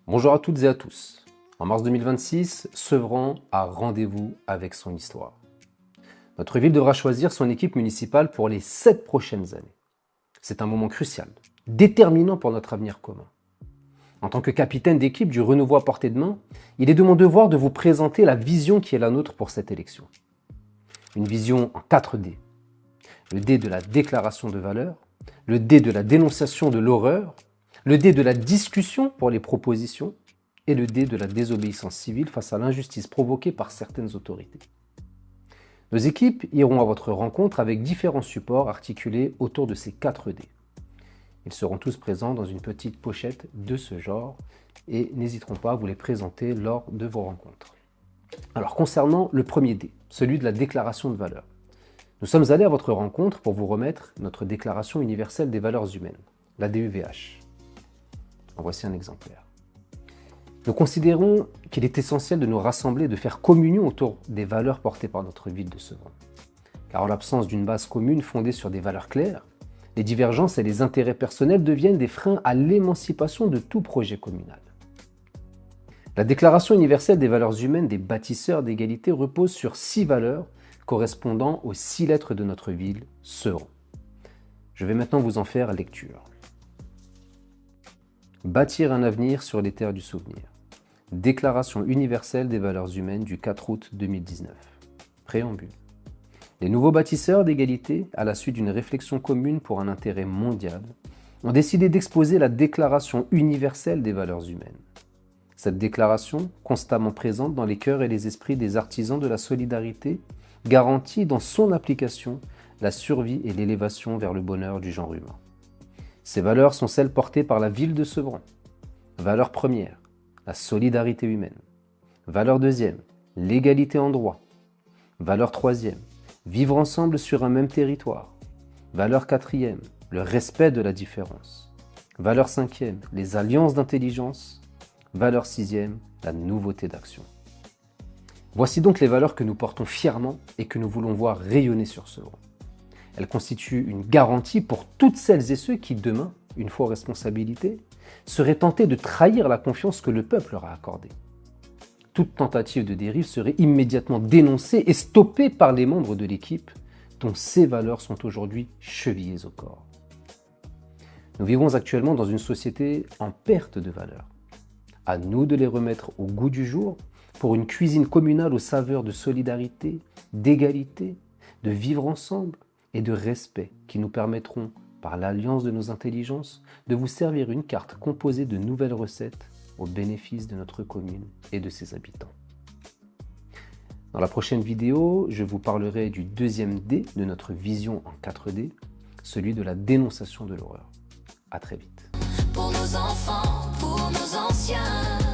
Bonjour à toutes et à tous. En mars 2026, Sevran a rendez-vous avec son histoire. Notre ville devra choisir son équipe municipale pour les 7 prochaines années. C'est un moment crucial, déterminant pour notre avenir commun. En tant que capitaine d'équipe du renouveau à portée de main, il est de mon devoir de vous présenter la vision qui est la nôtre pour cette élection. Une vision en 4 D. Le D de la déclaration de valeur, le D de la dénonciation de l'horreur, le D de la discussion pour les propositions et le D de la désobéissance civile face à l'injustice provoquée par certaines autorités. Nos équipes iront à votre rencontre avec différents supports articulés autour de ces 4 D. Ils seront tous présents dans une petite pochette de ce genre et n'hésiteront pas à vous les présenter lors de vos rencontres. Alors concernant le premier D, celui de la déclaration de valeur. Nous sommes allés à votre rencontre pour vous remettre notre Déclaration universelle des valeurs humaines, la DUVH. En voici un exemplaire. Nous considérons qu'il est essentiel de nous rassembler, de faire communion autour des valeurs portées par notre ville de Sevran. Car en l'absence d'une base commune fondée sur des valeurs claires, les divergences et les intérêts personnels deviennent des freins à l'émancipation de tout projet communal. La Déclaration universelle des valeurs humaines des bâtisseurs d'égalité repose sur 6 valeurs correspondant aux 6 lettres de notre ville, Sevran. Je vais maintenant vous en faire lecture. Bâtir un avenir sur les terres du souvenir. Déclaration universelle des valeurs humaines du 4 août 2019. Préambule. Les nouveaux bâtisseurs d'égalité, à la suite d'une réflexion commune pour un intérêt mondial, ont décidé d'exposer la Déclaration universelle des valeurs humaines. Cette déclaration, constamment présente dans les cœurs et les esprits des artisans de la solidarité, garantit dans son application la survie et l'élévation vers le bonheur du genre humain. Ces valeurs sont celles portées par la ville de Sevran. Valeur première, la solidarité humaine. Valeur deuxième, l'égalité en droit. Valeur troisième, vivre ensemble sur un même territoire. Valeur quatrième, le respect de la différence. Valeur cinquième, les alliances d'intelligence. Valeur sixième, la nouveauté d'action. Voici donc les valeurs que nous portons fièrement et que nous voulons voir rayonner sur Sevran. Elles constituent une garantie pour toutes celles et ceux qui, demain, une fois aux responsabilités, seraient tentés de trahir la confiance que le peuple leur a accordée. Toute tentative de dérive serait immédiatement dénoncée et stoppée par les membres de l'équipe dont ces valeurs sont aujourd'hui chevillées au corps. Nous vivons actuellement dans une société en perte de valeurs. À nous de les remettre au goût du jour pour une cuisine communale aux saveurs de solidarité, d'égalité, de vivre ensemble et de respect qui nous permettront, par l'alliance de nos intelligences, de vous servir une carte composée de nouvelles recettes au bénéfice de notre commune et de ses habitants. Dans la prochaine vidéo, je vous parlerai du deuxième D de notre vision en 4D, celui de la dénonciation de l'horreur. À très vite. Pour nos enfants, pour nos anciens.